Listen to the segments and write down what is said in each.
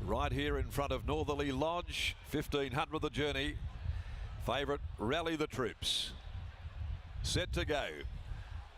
right here in front of Northerly Lodge. 1500 the journey. Favourite Rally the Troops. Set to go.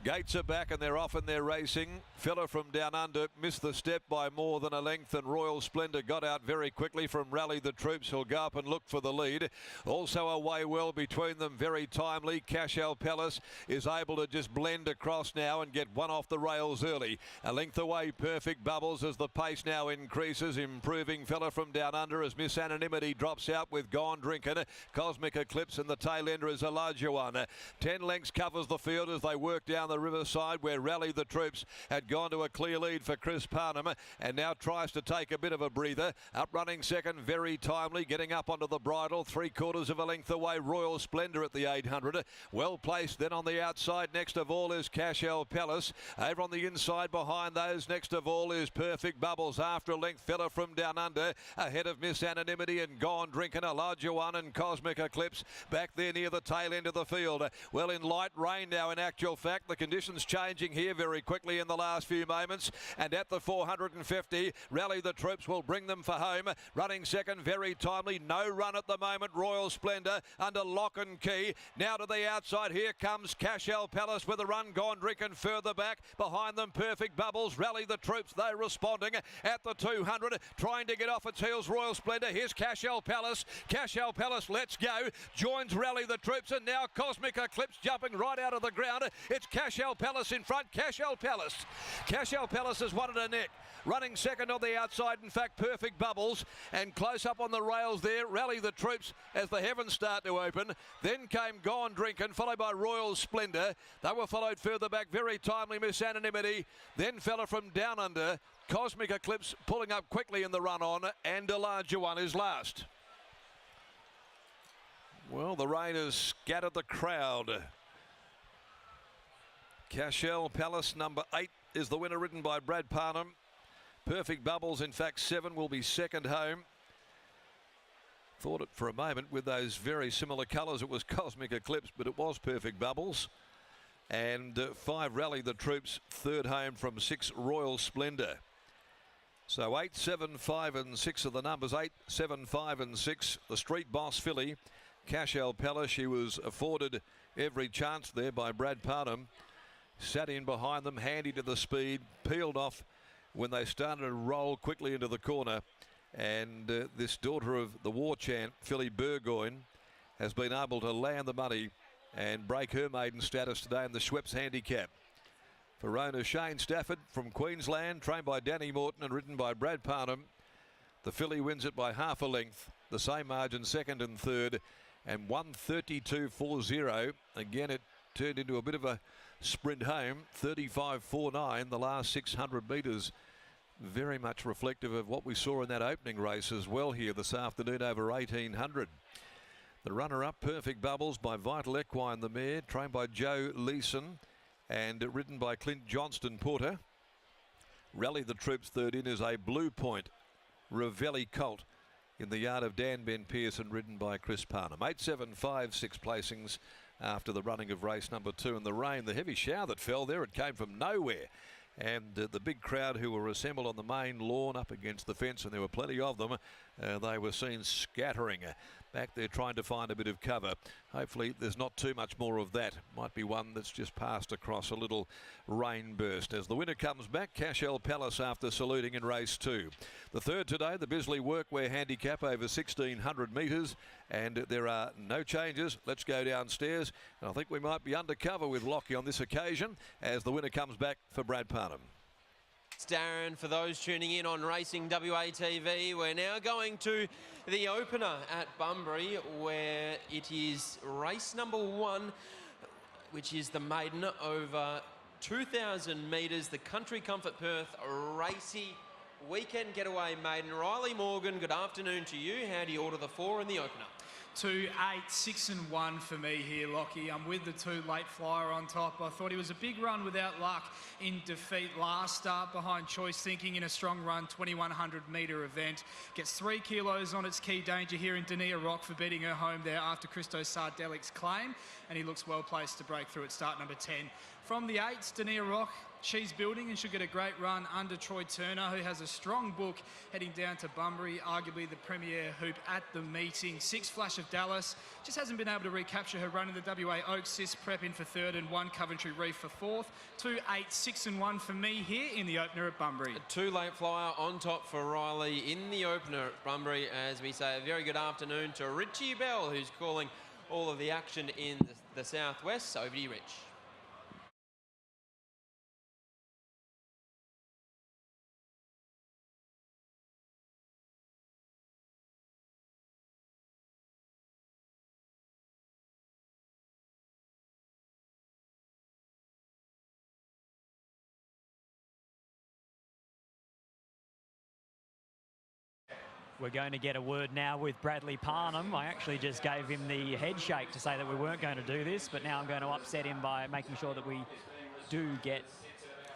Gates are back and they're off and they're racing. Fella from Down Under missed the step by more than a length, and Royal Splendour got out very quickly from Rally the Troops, who'll go up and look for the lead. Also away well between them, very timely. Cashel Palace is able to just blend across now and get one off the rails early. A length away, Perfect Bubbles, as the pace now increases. Improving Fella from Down Under as Miss Anonymity drops out with Gone Drinking. Cosmic Eclipse and the tail ender is a larger one. 10 lengths covers the field as they work down the riverside, where Rally the Troops had gone to a clear lead for Chris Parnham and now tries to take a bit of a breather. Up running second, very timely, getting up onto the bridle, 3/4 of a length away, Royal Splendour at the 800. Well placed then on the outside. Next of all is Cashel Palace. Over on the inside behind those, next of all is Perfect Bubbles. After a length, Fella from Down Under ahead of Miss Anonymity and Gone Drinking, a larger one, and Cosmic Eclipse back there near the tail end of the field. Well, in light rain now, in actual fact, the conditions changing here very quickly in the last few moments, and at the 450, Rally the Troops will bring them for home. Running second, very timely, no run at the moment, Royal Splendour under lock and key. Now to the outside, here comes Cashel Palace with a run, Gone Drinking further back. Behind them, Perfect Bubbles, Rally the Troops, they're responding at the 200, trying to get off its heels, Royal Splendour. Here's Cashel Palace. Cashel Palace, let's go, joins Rally the Troops, and now Cosmic Eclipse jumping right out of the ground. It's Cashel Palace in front. Cashel Palace. Cashel Palace has won it a neck. Running second on the outside, in fact, Perfect Bubbles. And close up on the rails there, Rally the Troops as the heavens start to open. Then came Gone Drinking, followed by Royal Splendour. They were followed further back, very timely, Miss Anonymity. Then Fella from Down Under. Cosmic Eclipse pulling up quickly in the run on, and a larger one is last. Well, the rain has scattered the crowd. Cashel Palace, number 8, is the winner, ridden by Brad Parnham. Perfect Bubbles, in fact, 7, will be second home. Thought it for a moment with those very similar colours it was Cosmic Eclipse, but it was Perfect Bubbles. And 5, Rally the Troops, third home from 6, Royal Splendour. So 8, 7, 5 and 6 are the numbers. 8, 7, 5 and 6. The Street Boss filly, Cashel Palace, she was afforded every chance there by Brad Parnham. Sat in behind them, handy to the speed, peeled off when they started to roll quickly into the corner. And this daughter of the war chant, filly Burgoyne, has been able to land the money and break her maiden status today in the Schweppes handicap. For owner Shane Stafford from Queensland, trained by Danny Morton and ridden by Brad Parnham. The filly wins it by half a length, the same margin, second and third, and 1:32.40. Again, it turned into a bit of a sprint home, 35.49 the last 600 metres. Very much reflective of what we saw in that opening race as well here this afternoon over 1800. The runner-up, Perfect Bubbles, by Vital Equine, the mare, trained by Joe Leeson and ridden by Clint Johnston Porter. Rally the Troops, third in, is a Blue Point Ravelli colt in the yard of Dan Ben Pearson, ridden by Chris Parnham. 8, 7, 5, 6 placings after the running of race number 2. And the rain, the heavy shower that fell there, it came from nowhere. And the big crowd who were assembled on the main lawn up against the fence, and there were plenty of them, they were seen scattering back there trying to find a bit of cover. Hopefully there's not too much more of that. Might be one that's just passed across a little rain burst. As the winner comes back, Cashel Palace, after saluting in race 2. The third today, the Bisley Workwear handicap over 1600 metres, and there are no changes. Let's go downstairs. And I think we might be undercover with Lockie on this occasion as the winner comes back for Brad Parnham. It's Darren for those tuning in on Racing WA TV. We're now going to the opener at Bunbury, where it is race number 1, which is the maiden over 2,000 metres, the Country Comfort Perth Racy Weekend Getaway Maiden. Riley Morgan, good afternoon to you. How do you order the 4 in the opener? 2, 8, 6 and 1 for me here, Lockie. I'm with the 2, Late Flyer on top. I thought he was a big run without luck in defeat last start behind Choice Thinking in a strong run, 2100 metre event. Gets 3 kilos on its key danger here in Dania Rock for beating her home there after Christo Sardelic's claim, and he looks well placed to break through at start number 10. From the 8s, Dania Rock, she's building and should get a great run under Troy Turner, who has a strong book heading down to Bunbury, arguably the premier hoop at the meeting. 6 Flash of Dallas, just hasn't been able to recapture her run in the WA Oaks. Sis prepping for 3rd and 1 Coventry Reef for 4th. 2, 8, 6 and 1 for me here in the opener at Bunbury. A 2 late flyer on top for Riley in the opener at Bunbury. As we say, a very good afternoon to Richie Bell, who's calling all of the action in the southwest. So over to you, Rich. We're going to get a word now with Bradley Parnham. I actually just gave him the head shake to say that we weren't going to do this, but now I'm going to upset him by making sure that we do get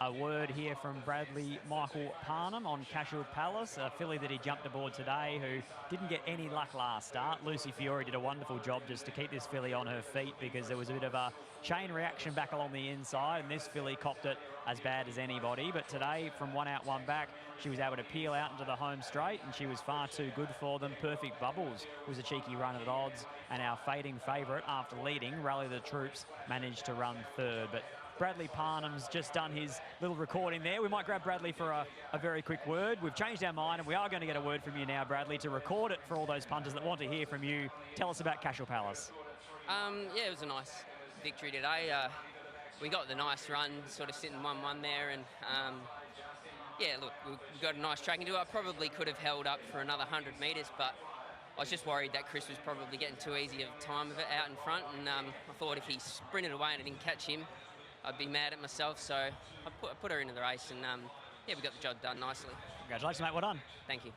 a word here from Bradley Michael Parnham on Cashel Palace, a filly that he jumped aboard today who didn't get any luck last start. Lucy Fiore did a wonderful job just to keep this filly on her feet because there was a bit of a chain reaction back along the inside, and this filly copped it as bad as anybody. But today, from 1 out, 1 back, she was able to peel out into the home straight, and she was far too good for them. Perfect Bubbles was a cheeky run at odds, and our fading favourite, after leading, Rally the Troops, managed to run 3rd. But Bradley Parnham's just done his little recording there. We might grab Bradley for a very quick word. We've changed our mind, and we are going to get a word from you now, Bradley, to record it for all those punters that want to hear from you. Tell us about Cashel Palace. Yeah, it was a nice victory today. We got the nice run, sort of sitting 1-1 there, and yeah, look, we got a nice track into it. I probably could have held up for another 100 metres, but I was just worried that Chris was probably getting too easy of a time of it out in front, and I thought if he sprinted away and I didn't catch him, I'd be mad at myself. So I put her into the race, and yeah, we got the job done nicely. Congratulations, mate. Well done. Thank you.